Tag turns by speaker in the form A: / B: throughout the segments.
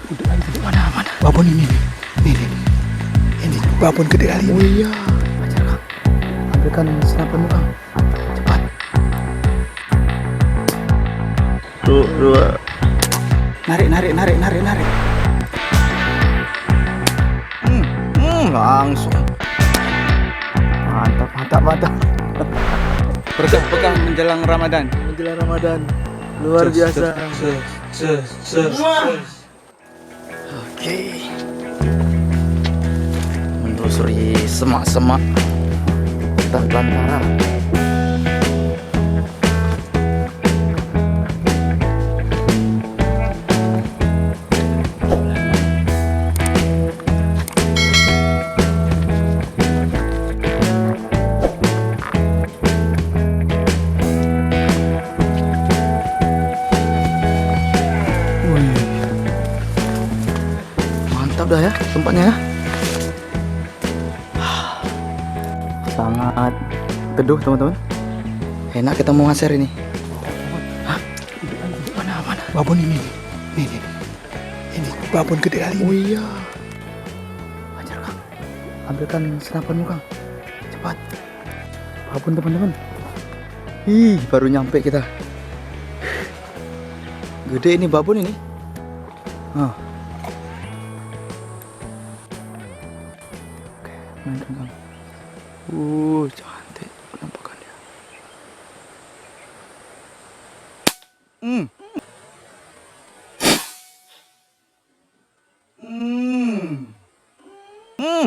A: Duduk mana? Babon ini nih. Ini babon gede kali.
B: Oh iya. Ajar Kang. Ambilkan senapanmu Kang. Cepat.
C: Dua.
B: Narik. Langsung. Mantap.
A: Berkah menjelang Ramadan.
B: Luar biasa.
C: Oke. Menelusuri semak-semak hutan belantara. Mantap dah ya tempatnya ya. Sangat teduh teman-teman. Enak kita mau ngasir ini.
A: Duduk mana? Babon ini nih. Ini babon gede kali.
B: Oh iya. Ajar Kang. Ambilkan senapanmu Kang. Cepat. Babon teman-teman. Ih, baru nyampe kita. Gede ini babon ini. Oke, mainkan Kang. Cantik penampakannya.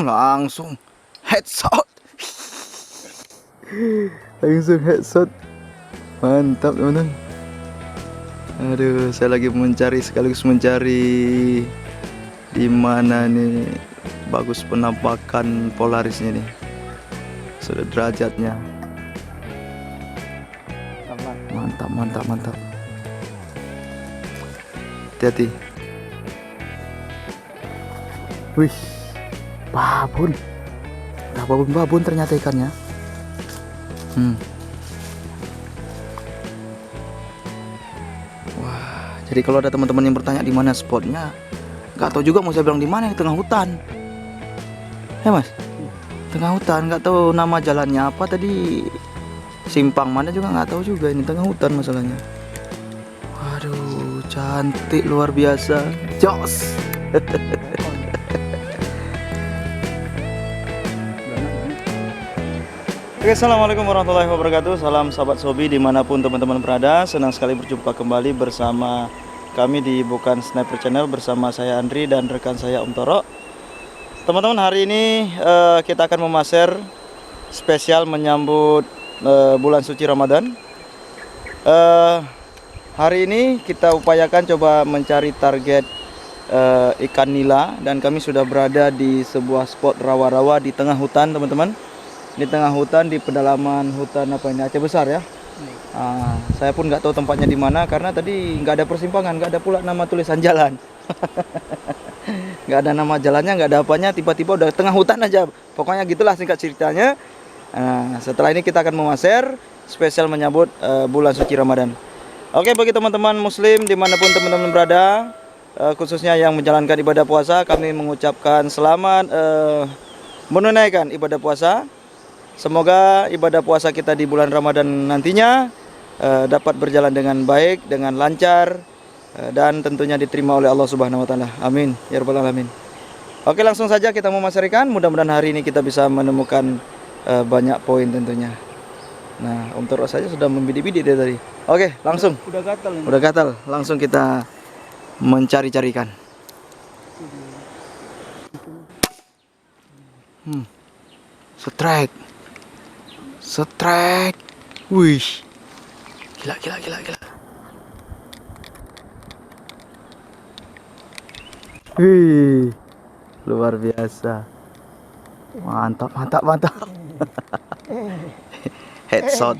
B: Langsung headshot. Mantap teman-teman. Aduh, saya lagi sekaligus mencari di mana nih bagus penampakan Polarisnya nih. Sudah derajatnya. Mantap. Hati-hati. Wih, babon. Nah, babon ternyata ikannya. Wah, jadi kalau ada teman-teman yang bertanya di mana spotnya, nggak tahu juga mau saya bilang di mana, di tengah hutan. Ya Mas, tengah hutan, nggak tahu nama jalannya apa tadi, simpang mana juga nggak tahu juga, ini tengah hutan masalahnya. Waduh, cantik luar biasa, jos. Oke, assalamualaikum warahmatullahi wabarakatuh. Salam sahabat Sobi dimanapun teman-teman berada. Senang sekali berjumpa kembali bersama kami di Bukan Sniper Channel, bersama saya Andri dan rekan saya Om Toro. Teman-teman, hari ini kita akan memaser spesial menyambut bulan suci Ramadan. Hari ini kita upayakan coba mencari target ikan nila, dan kami sudah berada di sebuah spot rawa-rawa di tengah hutan teman-teman. Di tengah hutan, di pedalaman hutan apa ini, Aceh Besar ya. Saya pun nggak tahu tempatnya di mana karena tadi nggak ada persimpangan, nggak ada pula nama tulisan jalan. Nggak ada nama jalannya, nggak ada apanya, tiba-tiba udah tengah hutan aja. Pokoknya gitulah singkat ceritanya. Setelah ini kita akan memaser spesial menyambut bulan suci Ramadan. Oke, bagi teman-teman muslim dimanapun teman-teman berada, khususnya yang menjalankan ibadah puasa, kami mengucapkan selamat menunaikan ibadah puasa. Semoga ibadah puasa kita di bulan Ramadan nantinya dapat berjalan dengan baik, dengan lancar, dan tentunya diterima oleh Allah Subhanahu wa taala. Amin ya rabbal alamin. Oke, langsung saja kita memasar ikan. Mudah-mudahan hari ini kita bisa menemukan banyak poin tentunya. Nah, Om Toro saja sudah membidik-bidik dia tadi. Oke, langsung.
A: Udah gatal ini.
B: Udah gatal, langsung kita mencari-cari ikan. Strike. Wih. Gila. Wih. Luar biasa. Mantap. Headshot.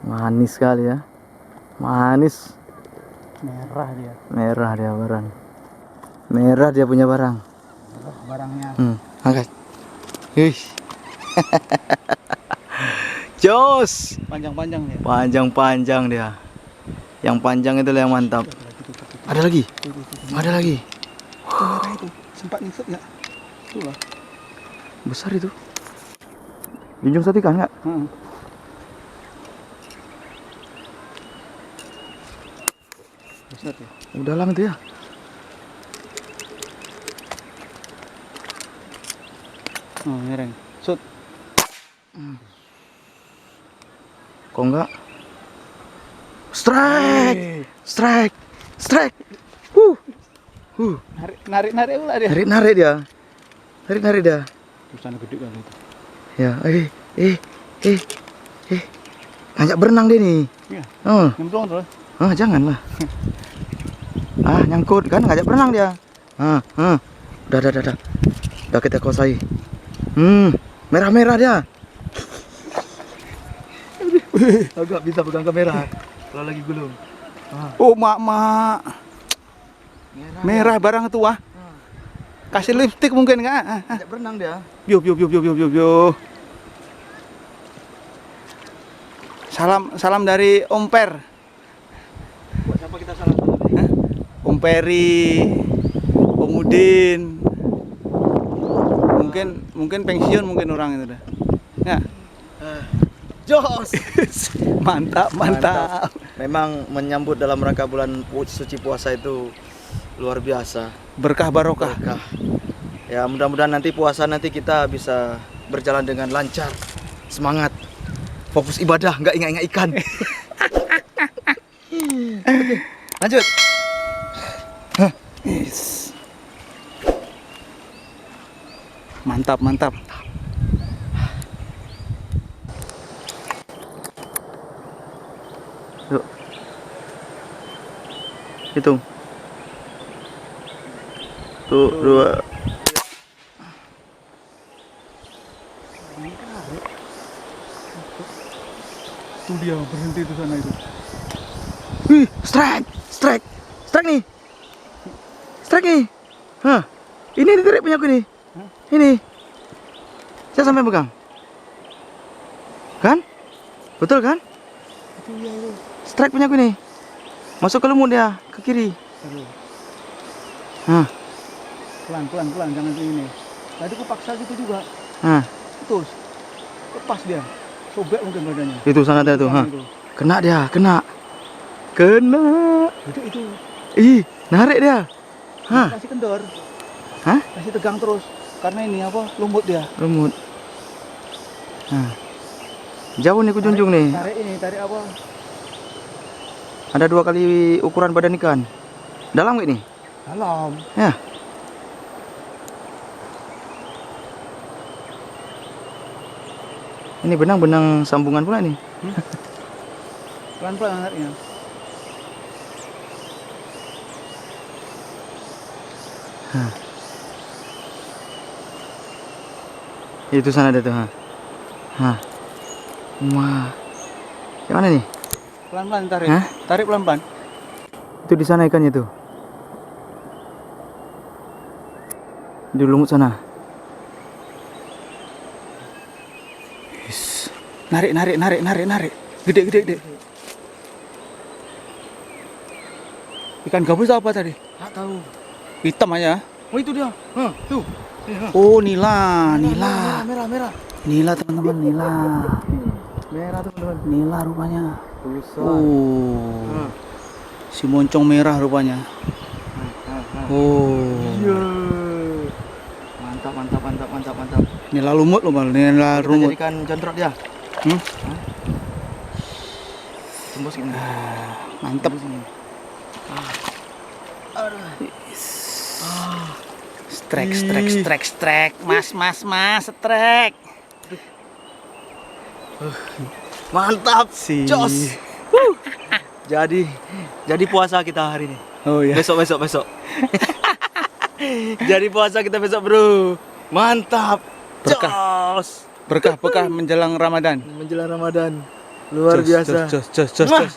B: Manis sekali ya. Manis. Merah dia barang. Merah dia punya barang.
A: Barangnya.
B: Angkat. Wih. Jos.
A: Panjang-panjang dia.
B: Panjang dia. Yang panjang itu yang mantap.
A: Ada lagi. Ada lagi.
C: Itu merah itu. Sempat nyusut nggak? Itulah.
B: Besar itu. Junjung satu ikan nggak?
C: Besar ya.
B: Udah lama itu ya.
C: Oh, mereng. Sut.
B: Kok enggak? Strike! Strike! Strike!
C: Narik pula dia.
B: Narik dia. Narik dia.
C: Sana gede kali itu.
B: Ya, ngajak berenang dia nih.
C: Iya.
B: Oh,
C: Nyemplung terus.
B: janganlah. Nyangkut kan, ngajak berenang dia. Udah. Udah kita kuasai. Merah-merah dia. Agak bisa pegang kamera kalau lagi gulung.
C: Oh, mak. Merah barang tua. Kasih lipstick mungkin nggak?
B: Ngajak berenang dia.
C: Bio. Salam dari Om Per.
B: Buat siapa kita salam?
C: Om Peri, Om Udin. Mungkin pensiun mungkin orang itu dah. Ya.
B: Jos.
C: Mantap.
B: Memang menyambut dalam rangka bulan suci puasa itu luar biasa.
C: Berkah barokah.
B: Berkah. Ya, mudah-mudahan nanti puasa nanti kita bisa berjalan dengan lancar. Semangat. Fokus ibadah, nggak ingat-ingat ikan. Oke, lanjut.
C: Yes. Mantap.
B: Yuk. Hitung. 1, 2.
C: Itu dia berhenti di sana itu.
B: Wih, strike nih. Ini ditarik punya aku nih. Ini. Saya sampai pegang. Kan? Betul kan?
C: Itu dia itu.
B: Strike punya aku nih. Masuk ke lumut dia, ke kiri.
C: Pelan, jangan ini. Tadi aku paksa gitu juga. Terus lepas dia. Sobek mungkin badannya.
B: Itu sana dia tuh, Kena dia, kena.
C: Gede itu.
B: Ih, narik dia.
C: Kasih kendor.
B: Hah?
C: Kasih tegang terus. Karena ini apa? Lumut dia.
B: Lumut. Jauh nih kujunjung nih.
C: Tarik apa?
B: Ada 2 kali ukuran badan ikan. Dalam nggak ini?
C: Dalam.
B: Ya. Ini benang sambungan pula nih.
C: Pelan-pelan nariknya.
B: Itu sana ada tuh. Wah. Yang mana nih?
C: Pelan-pelan tarik.
B: Hah?
C: Tarik pelan-pelan.
B: Itu di sana ikannya tuh. Di lumut sana.
C: Narik. Gede. Ikan gabus apa tadi?
B: Nggak tahu.
C: Hitam aja.
B: Oh, itu dia. Tuh.
C: Oh, nila.
B: Merah.
C: Nila teman-teman, nila.
B: Merah teman-teman.
C: Nila rupanya.
B: Besar.
C: Oh. Si moncong merah rupanya. Oh.
B: Iya. Mantap.
C: Nila lumut loh, nila
B: Kita
C: lumut.
B: jadikan controk dia. Tembus ini.
C: Mantap. Strek. Mas, strek.
B: Mantap.
C: Si.
B: Jos. Jadi puasa kita hari ini.
C: Oh ya.
B: Besok. Jadi puasa kita besok, Bro. Mantap.
C: Berkah.
B: Jos.
C: Berkah menjelang Ramadan.
B: Menjelang Ramadan. Luar biasa.
C: Jos.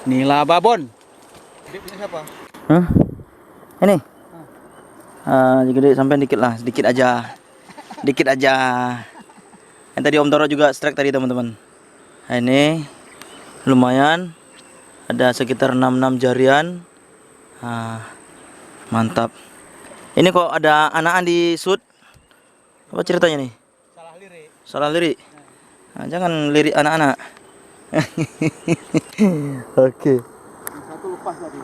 C: Nila babon. Dia punya siapa?
B: Hah? Ini. Gede sampai sedikit aja. Yang tadi Om Toro juga strike tadi, teman-teman. Ini lumayan. Ada sekitar 6 jarian. Mantap. Ini kok ada anak-anak di sud? Apa ceritanya nih?
C: Salah lirik.
B: Salah lirik? Nah, jangan lirik anak-anak. Oke.
C: Yang satu lepas tadi.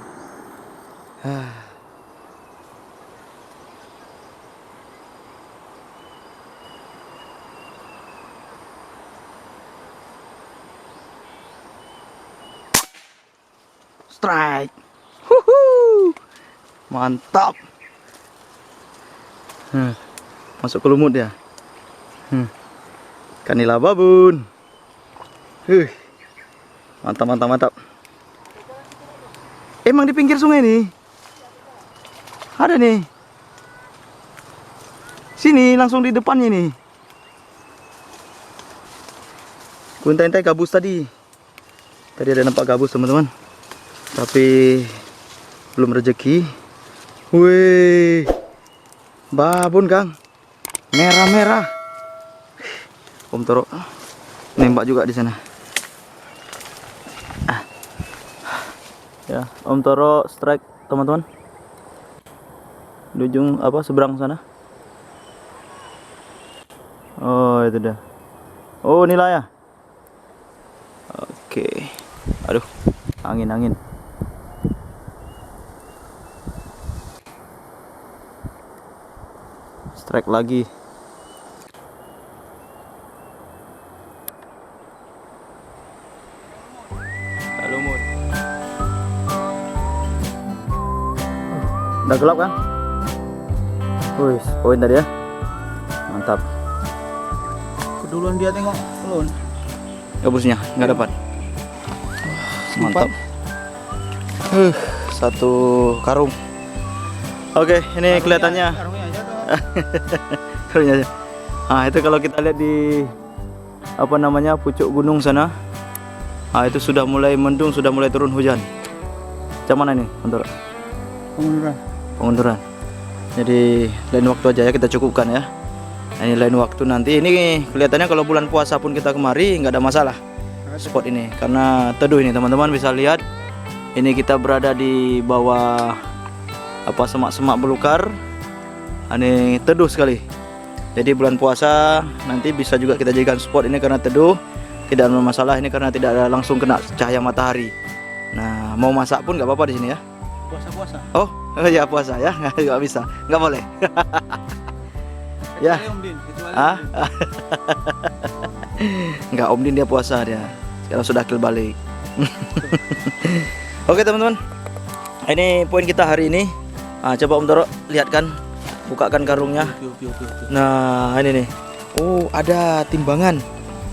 B: Strike. Huhu. Mantap. Masuk ke lumut dia. Kanila babun. Mantap, mantap, mantap. Emang di pinggir sungai nih? Ada nih. Sini, langsung di depannya nih. Kuntai-kuntai gabus tadi. Tadi ada nampak gabus teman-teman. Tapi belum rezeki. Wih, babon Kang, merah-merah. Om Toro nembak juga di sana. Ya, Om Toro strike teman-teman. Di ujung apa seberang sana. Oh itu dah. Oh nilai ya. Oke. Aduh, angin. Strike lagi. Lumut. Udah gelap kan? Wih, poin tadi ya. Mantap.
C: Keduluan dia tengok pelun.
B: Gabusnya nggak dapat. Mantap. Satu karung. Oke, ini kelihatannya.
C: Karungnya aja dong.
B: Karungnya aja. Nah, itu kalau kita lihat di apa namanya pucuk gunung sana. Nah, itu sudah mulai mendung, sudah mulai turun hujan. Macam mana ini untuk pengunduran? Jadi lain waktu aja ya kita cukupkan ya. Nah, ini lain waktu nanti. Ini kelihatannya kalau bulan puasa pun kita kemari nggak ada masalah spot ini karena teduh ini teman-teman bisa lihat. Ini kita berada di bawah apa semak-semak belukar. Ini teduh sekali. Jadi bulan puasa nanti bisa juga kita jadikan spot ini karena teduh. Tidak ada masalah ini karena tidak ada langsung kena cahaya matahari. Nah, mau masak pun nggak apa-apa di sini ya.
C: Puasa.
B: Oh, ya puasa ya, nggak bisa, nggak boleh. Ya.
C: Kecuali Om Din, kecuali
B: Ah,
C: Om Din.
B: nggak Om Din dia puasa dia. Sekarang sudah akil balik. Oke teman-teman, ini poin kita hari ini. Coba Om Toro lihatkan, bukakan karungnya.
C: Piu.
B: Nah ini nih. Oh ada timbangan.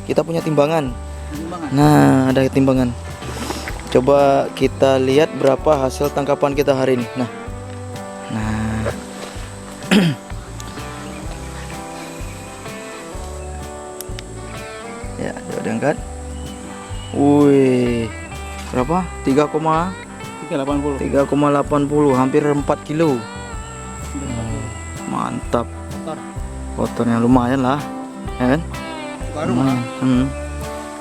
B: Kita punya timbangan.
C: Timbangan.
B: Nah ada timbangan. Coba kita lihat berapa hasil tangkapan kita hari ini. Nah. Ya, coba diangkat. Wih. Berapa?
C: 3,80.
B: 3,80, hampir 4 kilo. Mantap. Kotornya lumayan lah. Ya kan?
C: Baru
B: Lumayan.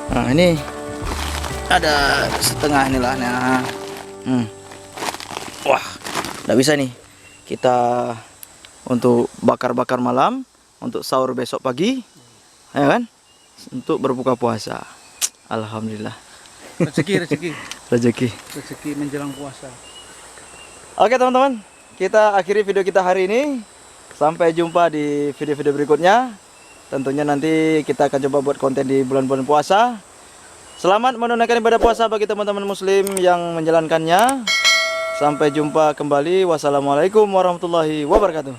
B: Nah, ini ada setengah inilah. Nah. Wah, udah bisa nih. Kita untuk bakar-bakar malam, untuk sahur besok pagi. Ya kan? Untuk berbuka puasa. Alhamdulillah. Rezeki
C: menjelang puasa.
B: Oke teman-teman, kita akhiri video kita hari ini. Sampai jumpa di video-video berikutnya. Tentunya nanti kita akan coba buat konten di bulan-bulan puasa. Selamat menunaikan ibadah puasa bagi teman-teman muslim yang menjalankannya. Sampai jumpa kembali. Wassalamualaikum warahmatullahi wabarakatuh.